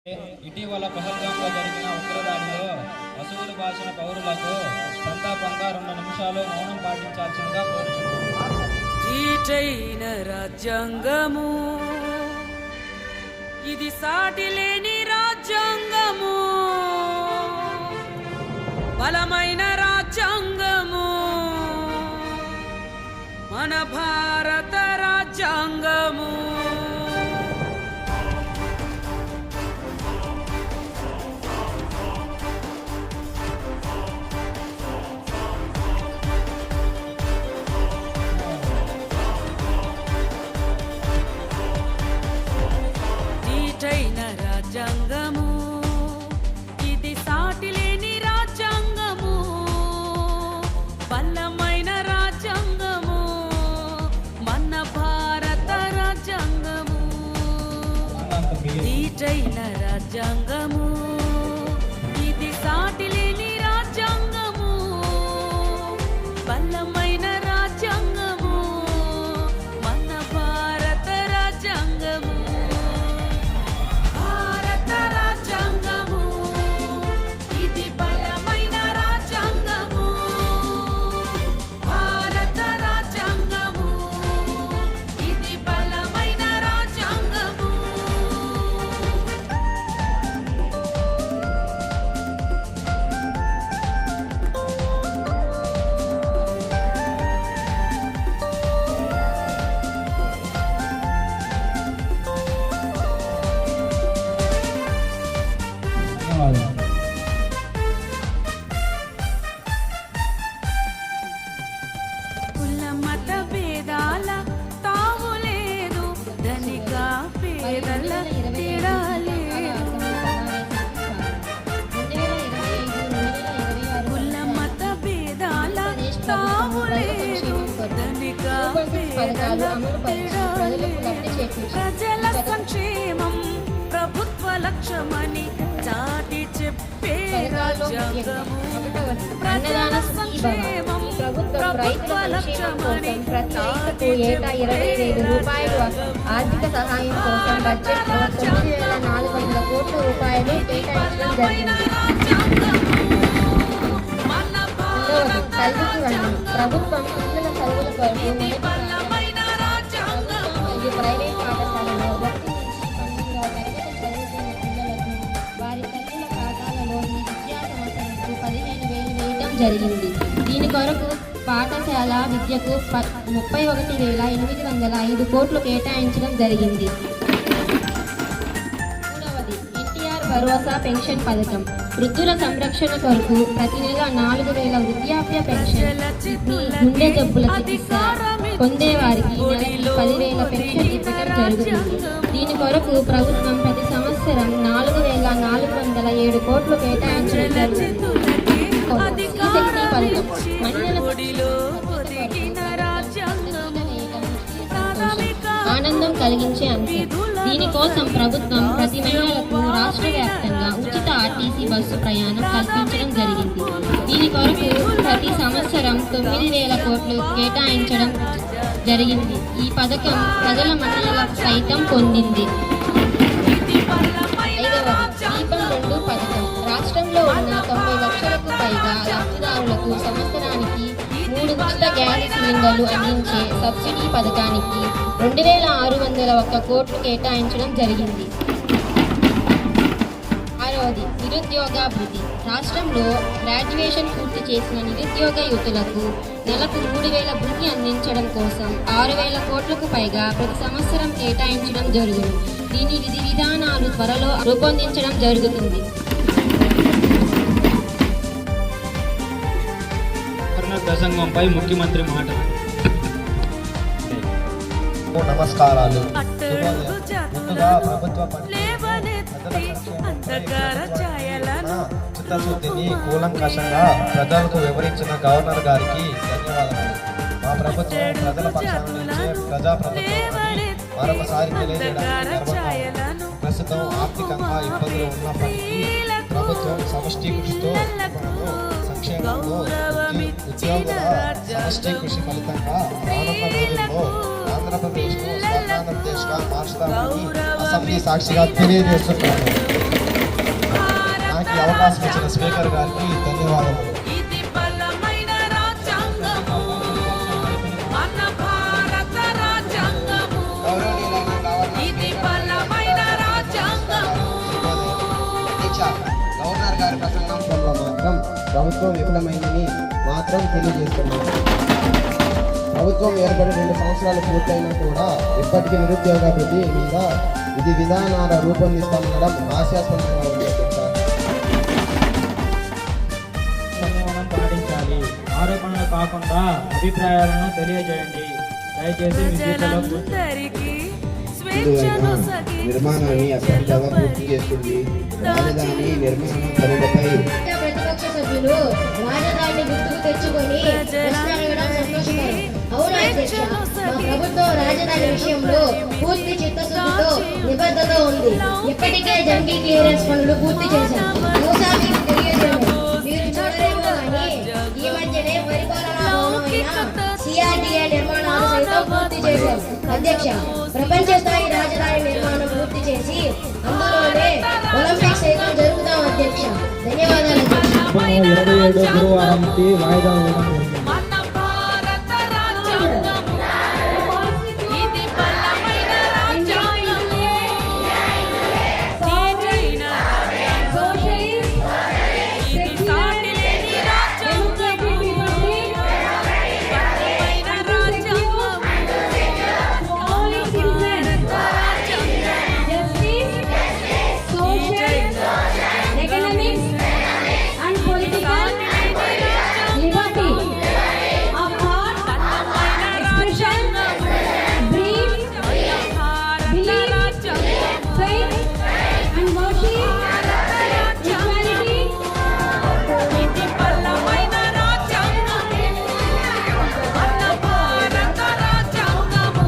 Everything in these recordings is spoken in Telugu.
ఇటీవల పహల్గాంలో జరిగిన ఉగ్రదాడిలో పశువులు బాసిన పౌరులకు సంతాపంగా 2 నిమిషాలు మౌనం పాటించాల్సిందిగా కోరుచున్నాను. రాజ్యాంగము ఇది సాటి లేని రాజ్యాంగము, బలమైన రాజ్యాంగము, మన భారత రాజ్యాంగము. రాజ్యాంగము ఇది సాటి లేని రాజ్యాంగము, బలమైన రాజ్యాంగము, మన భారత రాజ్యాంగము. దీటైన రాజ్యాంగము ఇది సాటి లేని రాజ్యాంగము, బలమైన రాజ్యాంగము, మన భారత రాజ్యాంగము. కుల మత భేదాల తావు లేదు, ధనిక పేదల తేడా లేదు. కుల మత భేదాల తావు లేదు, ధనిక పేదల తేడా లేదు. ప్రజల సంక్షేమం ప్రభుత్వ లక్ష్యమని చాటి చెప్పే రాజ్యాంగము. ప్రజల సంక్షేమం ప్రభుత్వం రైతుల సంక్షేమం కోసం ప్రతి ఏటా 25,000 రూపాయలు ఆర్థిక సహాయం కోసం బడ్జెట్లో 9,400 కోట్ల రూపాయలు కేటాయించడం జరిగింది. తల్లికి వందనం. ప్రభుత్వం పిల్లల చదువుల కొరకు మరియు ప్రైవేట్ పాఠశాలలో 1 నుంచి 12వ తరగతి చదువుతున్న పిల్లలకు వారి తల్లుల ఖాతాలలోని విద్యా సంవత్సరంకు 15,000 వేయడం జరిగింది. దీని కొరకు పాఠశాల విద్యకు 31,805 కోట్లు కేటాయించడం జరిగింది. మూడవది ఎన్టీఆర్ భరోసా పెన్షన్ పథకం. వృద్ధుల సంరక్షణ కొరకు ప్రతి నెల 4,000 వృద్ధాప్య పెన్షన్, గుండె జబ్బుల చికిత్స పొందేవారికి నెలకి 10,000 పెన్షన్ ఇవ్వడం జరుగుతుంది. దీని కొరకు ప్రభుత్వం ప్రతి సంవత్సరం 4,407 కోట్లు కేటాయించడం జరుగుతుంది. శక్తి పథకం మహిళల ఆనందం కలిగించే అంశం. దీనికోసం ప్రభుత్వం ప్రతి మహిళలకు రాష్ట్ర వ్యాప్తంగా ఉచిత ఆర్టీసీ బస్సు ప్రయాణం కల్పించడం జరిగింది. దీని కొరకు ప్రతి సంవత్సరం 9,000 కోట్లు కేటాయించడం జరిగింది. ఈ పథకం ప్రజల మన్ననలకు సైతం పొందింది. 5వది దీపం 2 పథకం. రాష్ట్రంలో ఉన్న 90 లక్షలకు పైగా లబ్ధిదారులకు సంవత్సరానికి 3 ఉచిత గ్యాస్ సిలిండర్లు అందించే సబ్సిడీ పథకానికి 2,601 కోట్లు కేటాయించడం జరిగింది. 6వది నిరుద్యోగాభివృద్ధి. రాష్ట్రంలో గ్రాడ్యుయేషన్ పూర్తి చేసిన నిరుద్యోగ యువతులకు నెలకు 3,000 భృతి అందించడం కోసం 6,000 కోట్లకు పైగా ప్రతి సంవత్సరం కేటాయించడం జరుగును. దీని విధి విధానాలు త్వరలో రూపొందించడం జరుగుతుంది. ప్రసంగంపై ముఖ్యమంత్రి మాటలు. నమస్కారాలు. ముందుగా ప్రభుత్వ చిత్తశుద్ధిని కూలంకషంగా ప్రజలకు వివరించిన గవర్నర్ గారికి ధన్యవాదాలు. మా ప్రభుత్వం ప్రజల పక్షాన నుంచే ప్రజాప్రభుత్వం మరొకసారి తెలియజేయడానికి ప్రస్తుతం ఆర్థికంగా ఇబ్బందులు ఉన్నప్పటికీ ప్రభుత్వం సమష్టి కృషితో సంక్షేమంలో ఉద్యోగుల సమష్టి కృషి ఫలితంగా రానున్న రోజుల్లో ఆంధ్రప్రదేశ్ను స్వర్ణాంధ్రప్రదేశ్గా మార్చుతామని అసెంబ్లీ సాక్షిగా తెలియజేస్తున్నాను. అవకాశం ఇచ్చిన స్పీకర్ గారికి ధన్యవాదములు. ఇది బలమైన రాజ్యాంగము, మన భారత రాజ్యాంగము. ఇది బలమైన రాజ్యాంగము. గవర్నర్ గారి ప్రసంగంలో మాత్రం ప్రభుత్వం విఫలమైందని మాత్రం తెలియజేస్తున్నాను. ప్రభుత్వం ఏర్పడి 2 సంవత్సరాలు పూర్తయినా కూడా ఇప్పటికీ నిరుద్యోగాభివృద్ధి మీద విధి విధానాల రూపొందిస్తామనడం హాస్యాస్పదంగా ఉంది. సంయమనం పాటించాలి. ఆరోపణలు కాకుండా అభిప్రాయాలను తెలియజేయండి. దయచేసి మీ జీవితంలో ప్రజలందరికీ స్వేచ్ఛను సగి నిర్మాణాన్ని అసంతగా పూర్తి చేస్తుంది. రాజధాని నిర్మాణ పనులపై ప్రతిపక్ష సభ్యులు రాజధానిని గుర్తుకు తెచ్చుకొని ప్రశ్న అడగడం సంతోషకరం. అవును అధ్యక్ష, మా ప్రభుత్వం రాజధాని విషయంలో పూర్తి చిత్తశుద్ధితో నిబద్ధత ఉంది. ఇప్పటికే జంగీ క్లియరెన్స్ పనులు పూర్తి చేశాం. బహుశా మీకు తెలియజేయము, మీరు చూడరేమో కానీ ఈ మధ్యనే పరిపాలనా భవనమైన సిఆర్డీఏ నిర్మాణాలు సైతం పూర్తి చేశాం. అధ్యక్ష, ప్రపంచ స్థాయి రాజధాని నిర్మాణం పూర్తి చేసి అందులోనే ఒలింపిక్స్ సైతం జరుపుతాం. అధ్యక్ష, ధన్యవాదాలు అధ్యక్ష. 27 గురువారంకి వాయిదా వేయడం జరిగింది. మన భారత రాజ్యాంగము, ఇది బలమైన రాజ్యాంగము. దీనైన రాజ్యాంగము, ఇది సాటి లేని రాజ్యాంగము. బలమైన రాజ్యాంగము, మన భారత రాజ్యాంగము. economics and political liberty of thought, expression, belief, faith and worship, equality, ఇది బలమైన రాజ్యాంగము, మన భారత రాజ్యాంగము.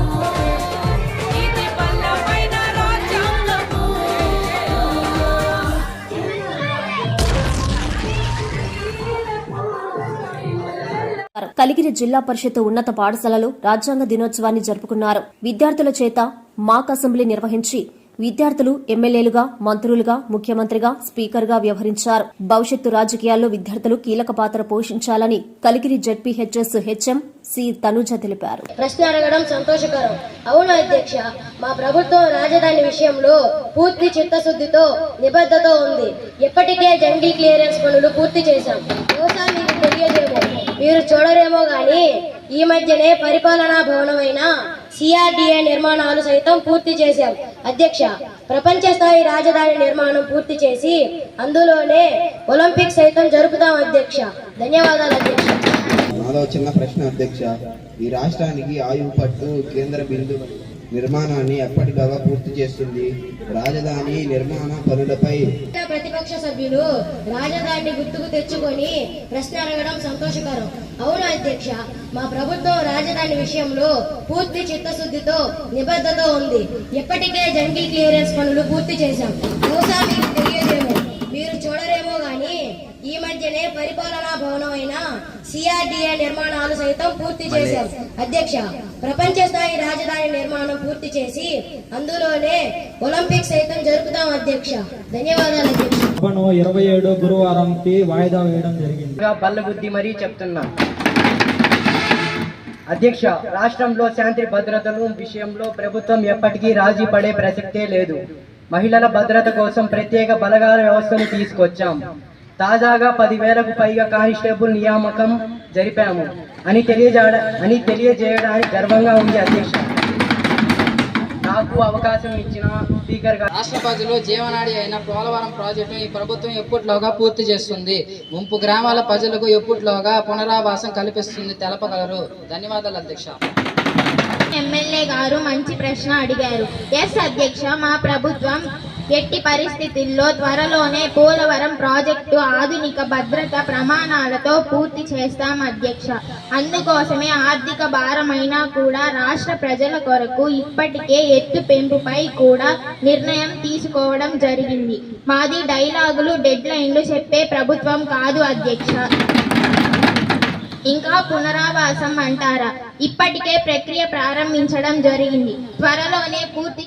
ఇది బలమైన రాజ్యాంగము. కలిగిరి జిల్లా పరిషత్ ఉన్నత పాఠశాలలో రాజ్యాంగ దినోత్సవాన్ని జరుపుకున్నారు. విద్యార్థుల చేత మాక్ అసెంబ్లీ నిర్వహించి విద్యార్థులు ఎమ్మెల్యేలుగా, మంత్రులుగా, ముఖ్యమంత్రిగా, స్పీకర్గా వ్యవహరించారు. భవిష్యత్తు రాజకీయాల్లో విద్యార్థులు కీలక పాత్ర పోషించాలని Kaligiri ZPHS HM C Tanuja తెలిపారు. ప్రశ్న అడగడం సంతోషకరం. అవును అధ్యక్ష, మా ప్రభుత్వం రాజధాని విషయంలో పూర్తి చిత్తశుద్ధితో నిబద్ధత ఉంది. ఇప్పటికే జంగీ క్లియరెన్స్ పనులు పూర్తి చేశాం. బహుశా మీకు తెలియజేమో, మీరు చూడరేమో గానీ ఈ మధ్యనే పరిపాలనా భవనమైన సిఆర్డీఏ నిర్మాణాలు సైతం పూర్తి చేశాం. అధ్యక్ష, ప్రపంచ స్థాయి రాజధాని నిర్మాణం పూర్తి చేసి అందులోనే ఒలింపిక్స్ సైతం జరుపుతాం. అధ్యక్ష, ధన్యవాదాలు అధ్యక్ష. నాదో చిన్న ప్రశ్న అధ్యక్ష. ఈ రాష్ట్రానికి ఆయువు పట్టు కేంద్ర బిందు నిర్మాణాన్ని ఎప్పటికగా పూర్తి చేస్తుంది. రాజధాని నిర్మాణ పనులపై ప్రతిపక్ష సభ్యులు రాజధానిని గుర్తుకు తెచ్చుకొని ప్రశ్న అడగడం సంతోషకరం. అవును అధ్యక్ష, మా ప్రభుత్వం రాజధాని విషయంలో పూర్తి చిత్తశుద్ధితో నిబద్ధత ఉంది. ఇప్పటికే జంగీ క్లియరెన్స్ పనులు పూర్తి చేశాం. బహుశా మీకు తెలియజేమో, మీరు చూడరేమో గానీ ఈ మధ్యనే పరిపాలనా భవనమైన సిఆర్డీఏ నిర్మాణాలు సైతం పూర్తి చేశాం. అధ్యక్ష, ప్రపంచ స్థాయి రాజధాని నిర్మాణం పూర్తి చేసి అందులోనే ఒలింపిక్స్ సైతం జరుపుతాం. అధ్యక్ష, ధన్యవాదాలు అధ్యక్ష. 27 గురువారంకి వాయిదా వేయడం జరిగింది. బల్లబుద్ధి మరీ చెప్తున్నా. అధ్యక్ష, రాష్ట్రంలో శాంతి భద్రతల విషయంలో ప్రభుత్వం ఎప్పటికీ రాజీ పడే ప్రసక్తే లేదు. మహిళల భద్రత కోసం ప్రత్యేక బలగాల వ్యవస్థను తీసుకొచ్చాం. తాజాగా 10,000కు పైగా కానిస్టేబుల్ నియామకం జరిపాము అని తెలియజేయడానికి గర్వంగా ఉంది. అధ్యక్ష, నాకు అవకాశం ఇచ్చిన స్పీకర్ గారు, రాష్ట్ర ప్రజలు జీవనాడి అయిన పోలవరం ప్రాజెక్టును ఈ ప్రభుత్వం ఎప్పటిలోగా పూర్తి చేస్తుంది. ముంపు గ్రామాల ప్రజలకు ఎప్పటిలోగా పునరావాసం కల్పిస్తుంది తెలపగలరు. ధన్యవాదాలు అధ్యక్ష. ఎమ్మెల్యే గారు మంచి ప్రశ్న అడిగారు. ఎస్ అధ్యక్ష, మా ప్రభుత్వం ఎట్టి పరిస్థితుల్లో త్వరలోనే పోలవరం ప్రాజెక్టు ఆధునిక భద్రత ప్రమాణాలతో పూర్తి చేస్తాం అధ్యక్ష. అందుకోసమే ఆర్థిక భారమైనా కూడా రాష్ట్ర ప్రజల కొరకు ఇప్పటికే ఎత్తు పెంపుపై కూడా నిర్ణయం తీసుకోవడం జరిగింది. మాది డైలాగులు, డెడ్ లైన్లు చెప్పే ప్రభుత్వం కాదు అధ్యక్ష. ఇంకా పునరావాసం అంటారా? ఇప్పటికే ప్రక్రియ ప్రారంభించడం జరిగింది. త్వరలోనే పూర్తి